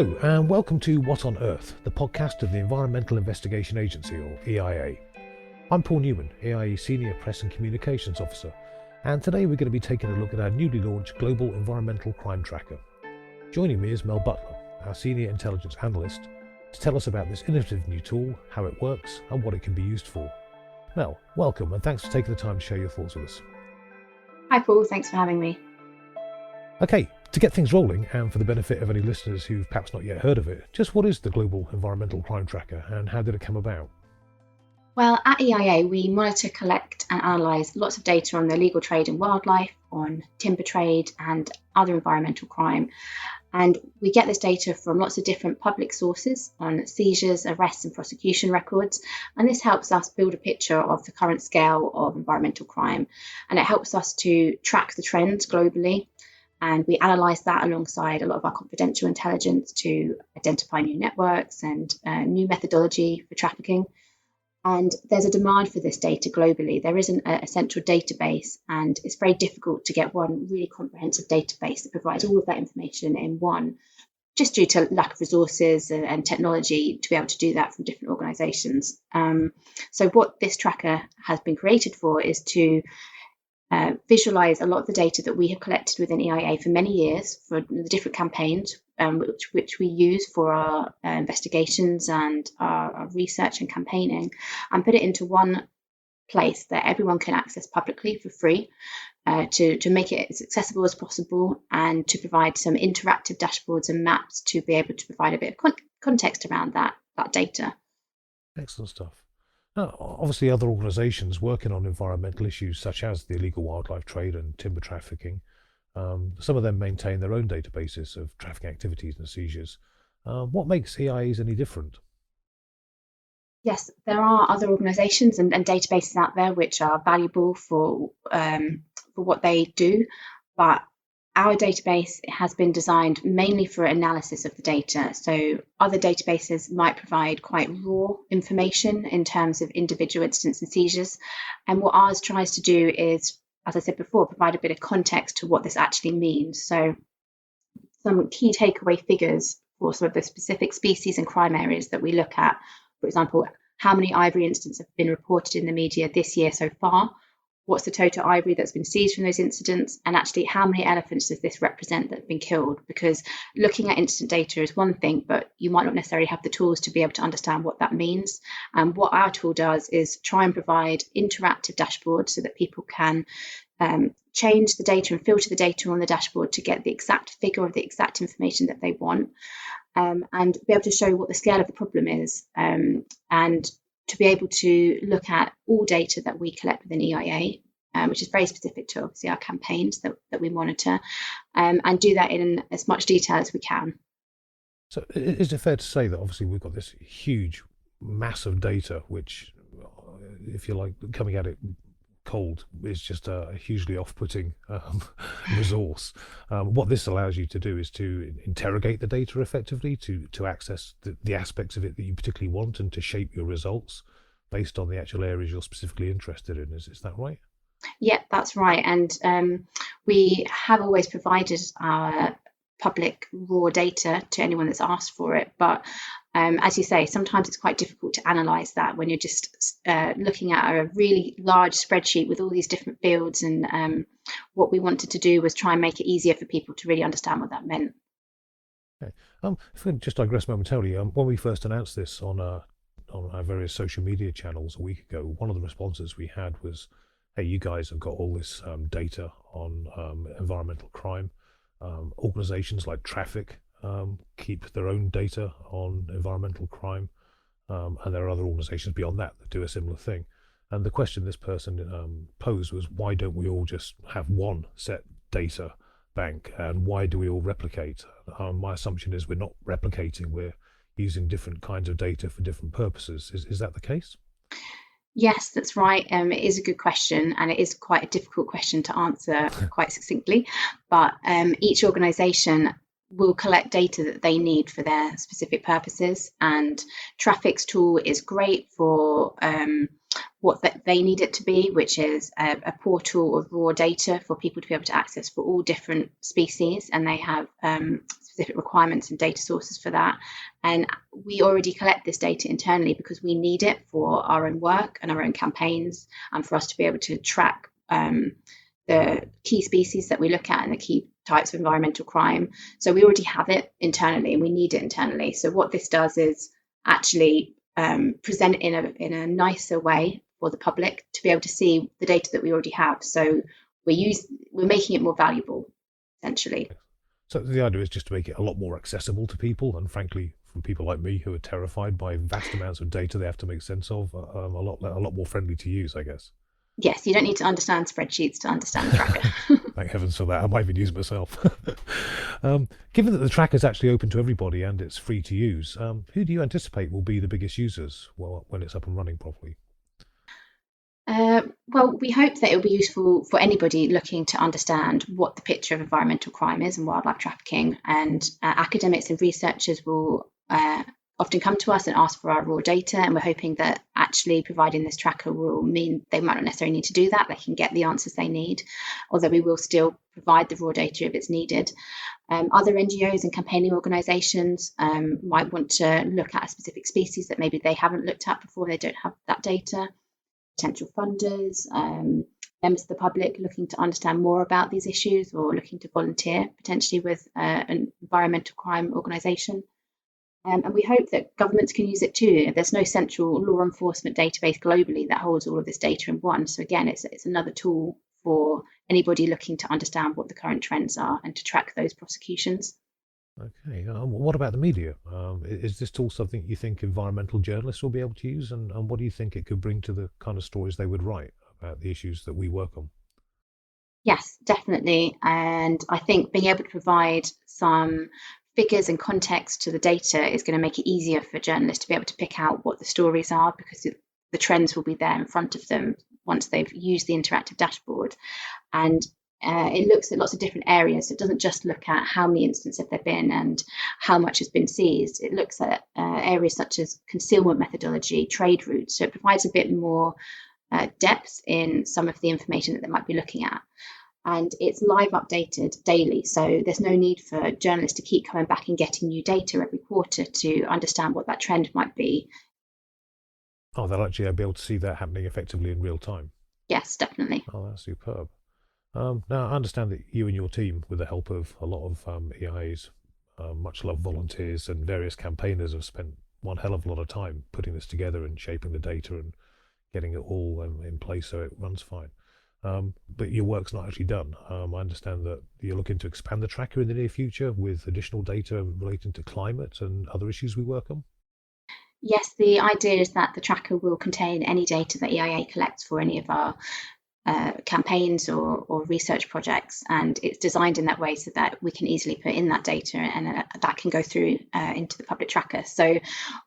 Hello and welcome to What on Earth, the podcast of the Environmental Investigation Agency, or EIA. I'm Paul Newman, EIA Senior Press and Communications Officer, and today we're going to be taking a look at our newly launched Global Environmental Crime Tracker. Joining me is Mel Butler, our Senior Intelligence Analyst, to tell us about this innovative new tool, how it works and what it can be used for. Mel, welcome and thanks for taking the time to share your thoughts with us. Hi Paul, thanks for having me. Okay, to get things rolling, and for the benefit of any listeners who've perhaps not yet heard of it, just what is the Global Environmental Crime Tracker and how did it come about? Well, at EIA, we monitor, collect and analyse lots of data on the illegal trade in wildlife, on timber trade and other environmental crime. And we get this data from lots of different public sources on seizures, arrests and prosecution records. And this helps us build a picture of the current scale of environmental crime. And it helps us to track the trends globally. And we analyse that alongside a lot of our confidential intelligence to identify new networks and new methodology for trafficking. And there's a demand for this data globally. There isn't a central database, and it's very difficult to get one really comprehensive database that provides all of that information in one, just due to lack of resources and technology to be able to do that from different organisations. So what this tracker has been created for is to visualize a lot of the data that we have collected within EIA for many years for the different campaigns, which we use for our investigations and our research and campaigning, and put it into one place that everyone can access publicly for free, to make it as accessible as possible and to provide some interactive dashboards and maps to be able to provide a bit of context around that data. Excellent stuff. Now, obviously, other organisations working on environmental issues such as the illegal wildlife trade and timber trafficking, some of them maintain their own databases of trafficking activities and seizures. What makes EIAs any different? Yes, there are other organisations and databases out there which are valuable for what they do, but our database has been designed mainly for analysis of the data. So other databases might provide quite raw information in terms of individual incidents and seizures. And what ours tries to do is, as I said before, provide a bit of context to what this actually means. So some key takeaway figures for sort of the specific species and crime areas that we look at. For example, how many ivory incidents have been reported in the media this year so far? What's the total ivory that's been seized from those incidents, and actually how many elephants does this represent that have been killed? Because looking at incident data is one thing, but you might not necessarily have the tools to be able to understand what that means. And what our tool does is try and provide interactive dashboards so that people can change the data and filter the data on the dashboard to get the exact figure of the exact information that they want, and be able to show what the scale of the problem is, and to be able to look at all data that we collect within EIA, which is very specific to obviously our campaigns that we monitor, and do that in as much detail as we can. So is it fair to say that obviously we've got this huge mass of data, which, if you like, coming at it cold is just a hugely off-putting resource. What this allows you to do is to interrogate the data effectively, to access the aspects of it that you particularly want and to shape your results based on the actual areas you're specifically interested in. Is that right? Yeah, that's right. And we have always provided our public raw data to anyone that's asked for it. But as you say, sometimes it's quite difficult to analyse that when you're just looking at a really large spreadsheet with all these different fields. And what we wanted to do was try and make it easier for people to really understand what that meant. Okay. If we just digress momentarily, when we first announced this on our various social media channels a week ago, one of the responses we had was, hey, you guys have got all this data on environmental crime. Organisations like Traffic keep their own data on environmental crime, and there are other organisations beyond that do a similar thing. And the question this person posed was, why don't we all just have one set data bank, and why do we all replicate? My assumption is we're not replicating, we're using different kinds of data for different purposes. Is that the case? Yes, that's right. It is a good question, and it is quite a difficult question to answer quite succinctly. But each organisation will collect data that they need for their specific purposes. And Traffic's tool is great for what they need it to be, which is a portal of raw data for people to be able to access for all different species, and they have specific requirements and data sources for that. And we already collect this data internally because we need it for our own work and our own campaigns, and for us to be able to track the key species that we look at and the key types of environmental crime. So we already have it internally and we need it internally. So what this does is actually present it in a nicer way for the public to be able to see the data that we already have. So we're making it more valuable, essentially. So the idea is just to make it a lot more accessible to people, and frankly, from people like me who are terrified by vast amounts of data they have to make sense of, a lot more friendly to use, I guess. Yes, you don't need to understand spreadsheets to understand the tracker. Thank heavens for that. I might even use it myself. Given that the tracker is actually open to everybody and it's free to use, who do you anticipate will be the biggest users when it's up and running properly? Well, we hope that it will be useful for anybody looking to understand what the picture of environmental crime is and wildlife trafficking. And academics and researchers will often come to us and ask for our raw data. And we're hoping that actually providing this tracker will mean they might not necessarily need to do that. They can get the answers they need, although we will still provide the raw data if it's needed. Other NGOs and campaigning organisations might want to look at a specific species that maybe they haven't looked at before, they don't have that data. Potential funders, members of the public looking to understand more about these issues or looking to volunteer potentially with an environmental crime organisation. And we hope that governments can use it too. There's no central law enforcement database globally that holds all of this data in one. So again, it's another tool for anybody looking to understand what the current trends are and to track those prosecutions. Okay. What about the media? Is this tool something you think environmental journalists will be able to use? And what do you think it could bring to the kind of stories they would write about the issues that we work on? Yes, definitely. And I think being able to provide some figures and context to the data is going to make it easier for journalists to be able to pick out what the stories are, because the trends will be there in front of them once they've used the interactive dashboard. And it looks at lots of different areas. It doesn't just look at how many incidents have there been and how much has been seized. It looks at areas such as concealment methodology, trade routes. So it provides a bit more depth in some of the information that they might be looking at. And it's live updated daily. So there's no need for journalists to keep coming back and getting new data every quarter to understand what that trend might be. Oh, they'll actually be able to see that happening effectively in real time. Yes, definitely. Oh, that's superb. Now, I understand that you and your team, with the help of a lot of EIAs, much loved volunteers, and various campaigners, have spent one hell of a lot of time putting this together and shaping the data and getting it all in place so it runs fine. But your work's not actually done. I understand that you're looking to expand the tracker in the near future with additional data relating to climate and other issues we work on. Yes, the idea is that the tracker will contain any data that EIA collects for any of our campaigns or research projects, and it's designed in that way so that we can easily put in that data and that can go through into the public tracker. So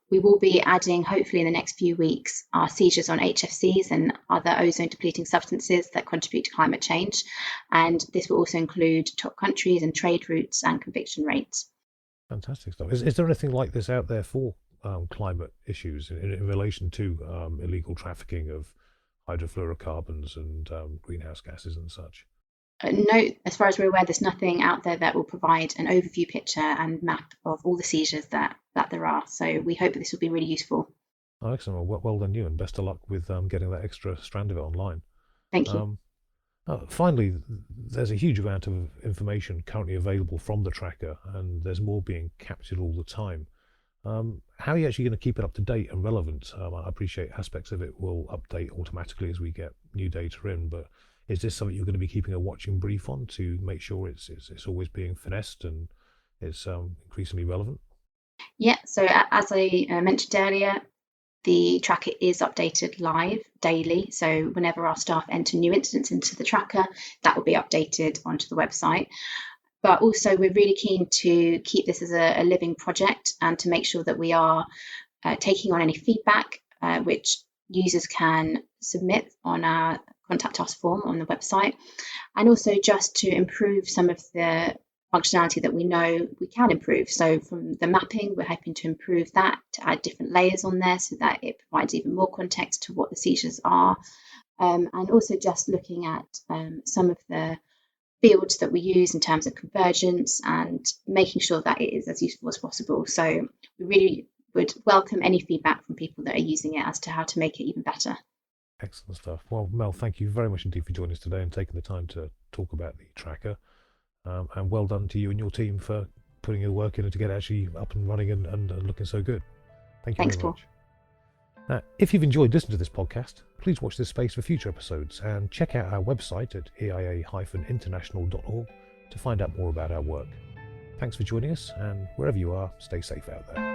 we will be adding, hopefully in the next few weeks, our seizures on HFCs and other ozone depleting substances that contribute to climate change, and this will also include top countries and trade routes and conviction rates. Fantastic stuff. Is there anything like this out there for climate issues in relation to illegal trafficking of hydrofluorocarbons and greenhouse gases and such? No, as far as we're aware, there's nothing out there that will provide an overview picture and map of all the seizures that there are. So we hope that this will be really useful. Oh, excellent. Well done you, and best of luck with getting that extra strand of it online. Thank you. Um, Finally, there's a huge amount of information currently available from the tracker, and there's more being captured all the time. How are you actually going to keep it up to date and relevant? I appreciate aspects of it will update automatically as we get new data in, but is this something you're going to be keeping a watching brief on to make sure it's always being finessed and it's increasingly relevant? Yeah, so as I mentioned earlier, the tracker is updated live daily. So whenever our staff enter new incidents into the tracker, that will be updated onto the website. But also, we're really keen to keep this as a living project and to make sure that we are taking on any feedback which users can submit on our contact us form on the website, and also just to improve some of the functionality that we know we can improve. So from the mapping, we're hoping to improve that, to add different layers on there so that it provides even more context to what the seizures are. And also just looking at some of the fields that we use in terms of convergence and making sure that it is as useful as possible. So we really would welcome any feedback from people that are using it as to how to make it even better. Excellent stuff. Well, Mel, thank you very much indeed for joining us today and taking the time to talk about the tracker. And well done to you and your team for putting your work in to get it actually up and running and looking so good. Thank you Thanks, very Paul. much. Now, if you've enjoyed listening to this podcast, please watch this space for future episodes and check out our website at eia-international.org to find out more about our work. Thanks for joining us, and wherever you are, stay safe out there.